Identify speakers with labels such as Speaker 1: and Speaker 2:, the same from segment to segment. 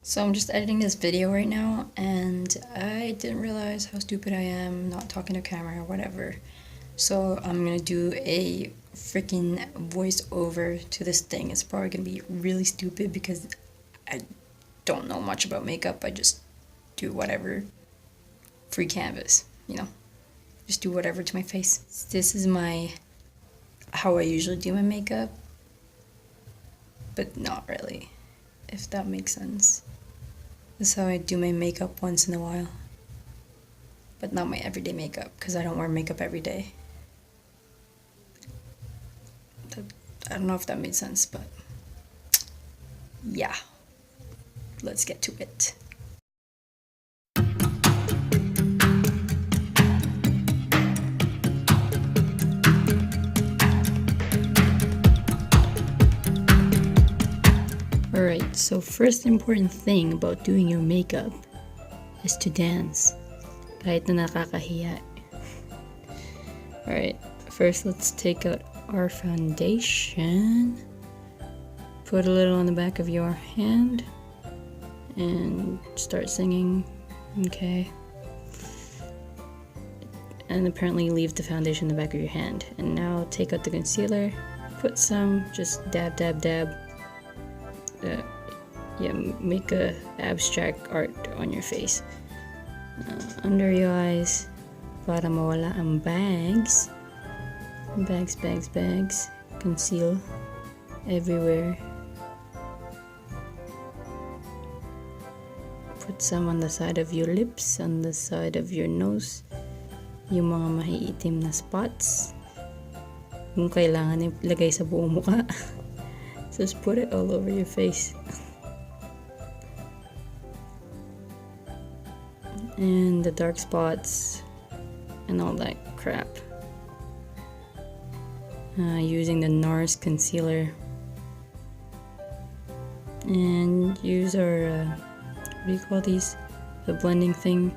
Speaker 1: So I'm just editing this video right now, and I didn't realize how stupid I am not talking to camera or whatever. So I'm gonna do a freaking voiceover to this thing. It's probably gonna be really stupid because I don't know much about makeup. I just do whatever. Free canvas, you know. Just do whatever to my face. This is how I usually do my makeup, but not really, if that makes sense. This is how I do my makeup once in a while. But not my everyday makeup, because I don't wear makeup every day. I don't know if that made sense, but yeah. Let's get to it. Alright, so first important thing about doing your makeup is to dance. Kahit na nakakahiya. Alright, first let's take out our foundation. Put a little on the back of your hand and start singing. Okay. And apparently leave the foundation in the back of your hand. And now take out the concealer, put some, just dab, dab, dab. Make a abstract art on your face. Under your eyes, para mawala ang bags. Bags, bags, bags. Conceal everywhere. Put some on the side of your lips, on the side of your nose. Yung mga mahiitim na spots. Kung kailangan ilagay sa buong mukha. Just put it all over your face. And the dark spots and all that crap. Using the NARS concealer. And use our, what do you call these? The blending thing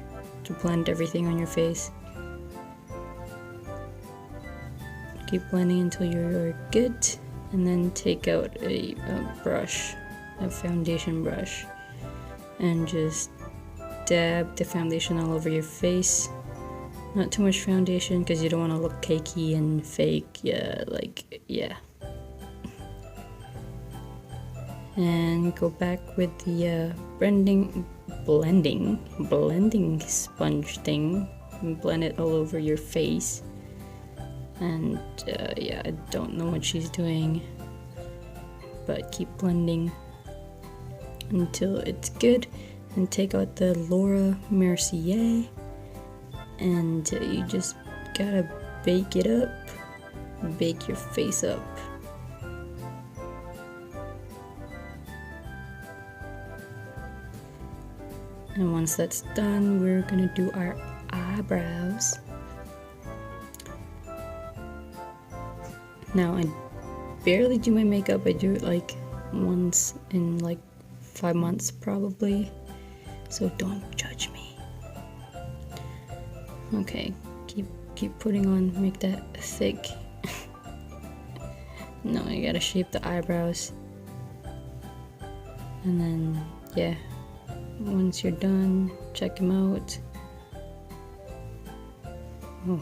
Speaker 1: to blend everything on your face. Keep blending until you're good. And then take out a brush, a foundation brush, and just dab the foundation all over your face. Not too much foundation because you don't want to look cakey and fake. Yeah. And go back with the blending sponge thing. And blend it all over your face. And yeah, I don't know what she's doing, but keep blending until it's good. And take out the Laura Mercier, and you just gotta bake it up, bake your face up. And once that's done, we're gonna do our eyebrows. Now, I barely do my makeup. I do it like once in like 5 months probably. So don't judge me. Okay, keep putting on, make that thick. No, you gotta shape the eyebrows. And then, yeah, once you're done, check them out. Oh.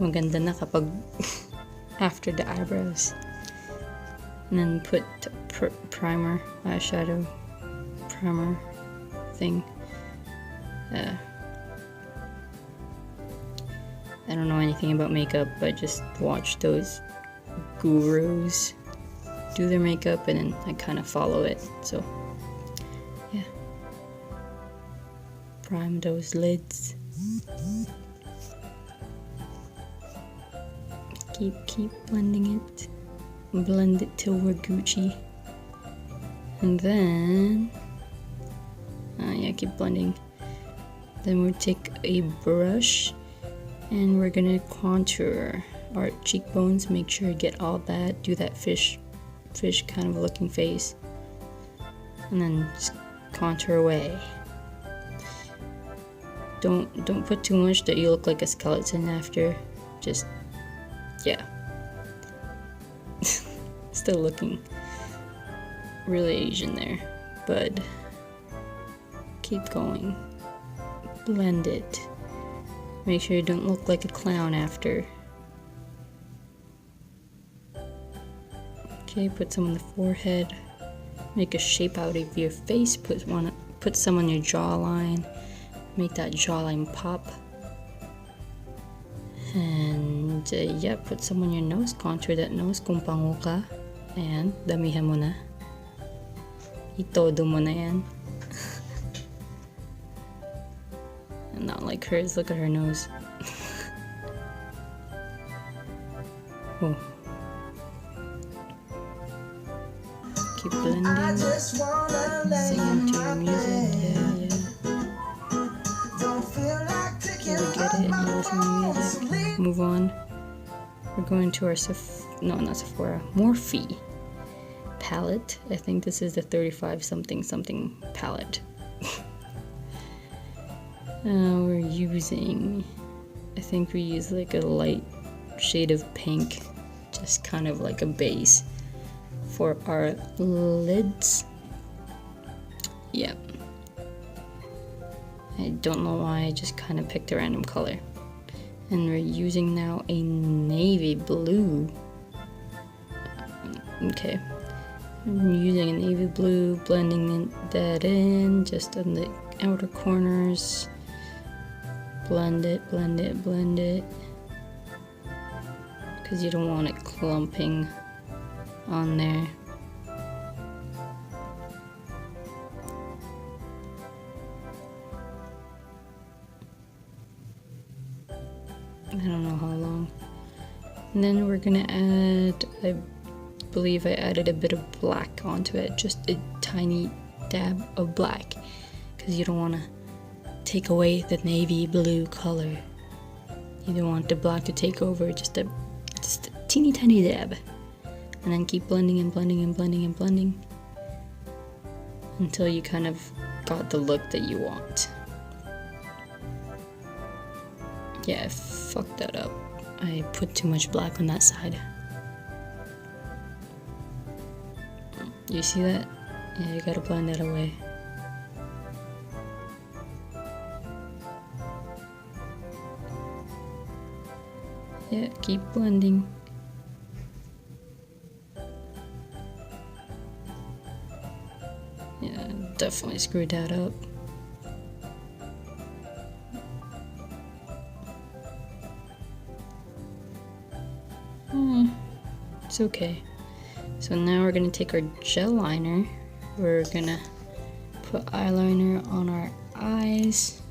Speaker 1: Maganda na kapag after the eyebrows. And then put primer, eyeshadow primer thing. I don't know anything about makeup, but just watch those gurus do their makeup and then I kind of follow it. So yeah, prime those lids. Keep blending it. Blend it till we're Gucci. And then yeah, keep blending. Then we'll take a brush and we're gonna contour our cheekbones. Make sure you get all that. Do that fish kind of looking face. And then just contour away. Don't put too much that you look like a skeleton after. Just yeah. Still looking really Asian there, but keep going. Blend it. Make sure you don't look like a clown after. Okay, put some on the forehead. Make a shape out of your face. Put some on your jawline. Make that jawline pop. And yeah, put some on your nose. Contour that nose kung pango ka. Ayan, damihan mo na. Itodo mo na yan. Not like hers, look at her nose. Oh. Keep blending. Singing to your music. Yeah. You get it, you listen to music. Move on. We're going to our Morphe palette. I think this is the 35 something palette. We're using, I think we use like a light shade of pink, just kind of like a base for our lids. Yeah. I don't know why, I just kind of picked a random color. And we're using now a navy blue. Okay. I'm using a navy blue, blending that in just on the outer corners. Blend it. Because you don't want it clumping on there. I don't know how long. And then we're gonna add, I believe I added a bit of black onto it, just a tiny dab of black, because you don't want to take away the navy blue color. You don't want the black to take over, just a teeny tiny dab. And then keep blending until you kind of got the look that you want. Yeah, I fucked that up. I put too much black on that side. You see that? Yeah, you gotta blend that away. Yeah, keep blending. Yeah, definitely screwed that up. It's okay. So now we're gonna take our gel liner. We're gonna put eyeliner on our eyes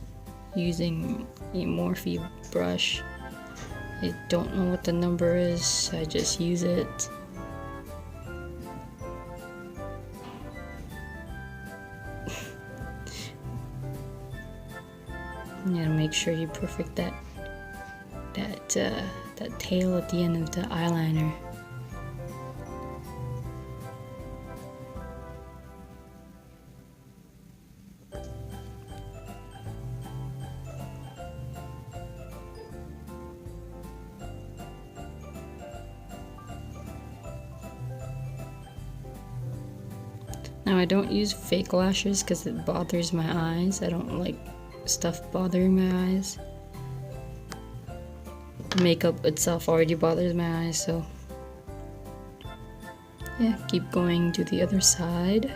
Speaker 1: using a Morphe brush. I don't know what the number is, I just use it. You gotta make sure you perfect that tail at the end of the eyeliner. Now I don't use fake lashes because it bothers my eyes. I don't like stuff bothering my eyes. The makeup itself already bothers my eyes, so yeah, keep going to the other side.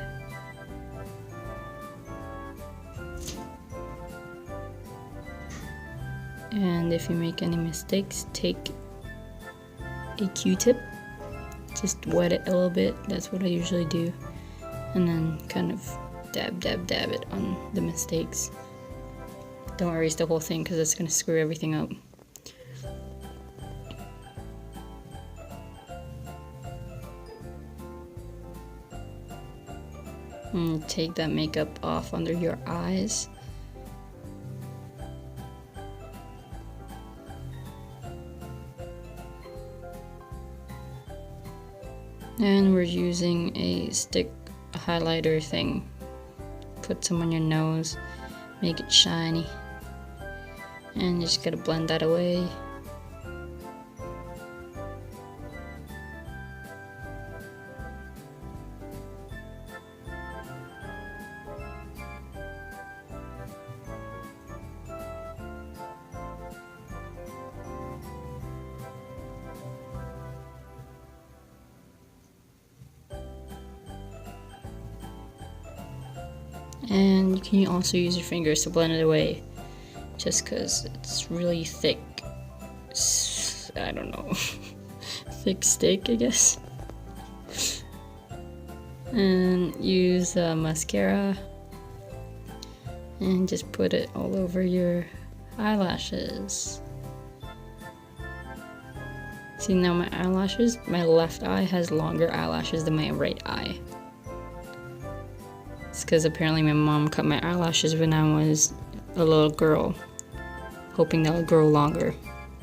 Speaker 1: And if you make any mistakes, take a Q-tip, just wet it a little bit. That's what I usually do. And then kind of dab it on the mistakes. Don't erase the whole thing because it's gonna screw everything up. And take that makeup off under your eyes. And we're using a stick highlighter thing. Put some on your nose, make it shiny, and you just gotta blend that away. And you can also use your fingers to blend it away, just because it's really thick. I don't know. Thick steak, I guess. And use mascara and just put it all over your eyelashes. See, now my eyelashes, my left eye has longer eyelashes than my right eye. It's because apparently my mom cut my eyelashes when I was a little girl, hoping that would grow longer,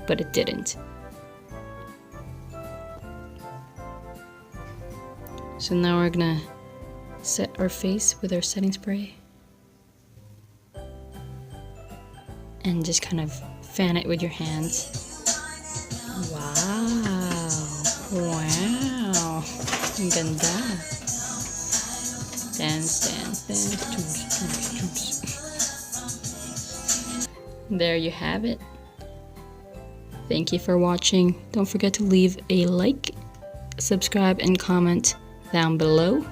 Speaker 1: but it didn't. So now we're gonna set our face with our setting spray and just kind of fan it with your hands. Wow! Wow! Ang ganda! Dance, dance, dance. Toots, toots, toots. There you have it. Thank you for watching. Don't forget to leave a like, subscribe, and comment down below.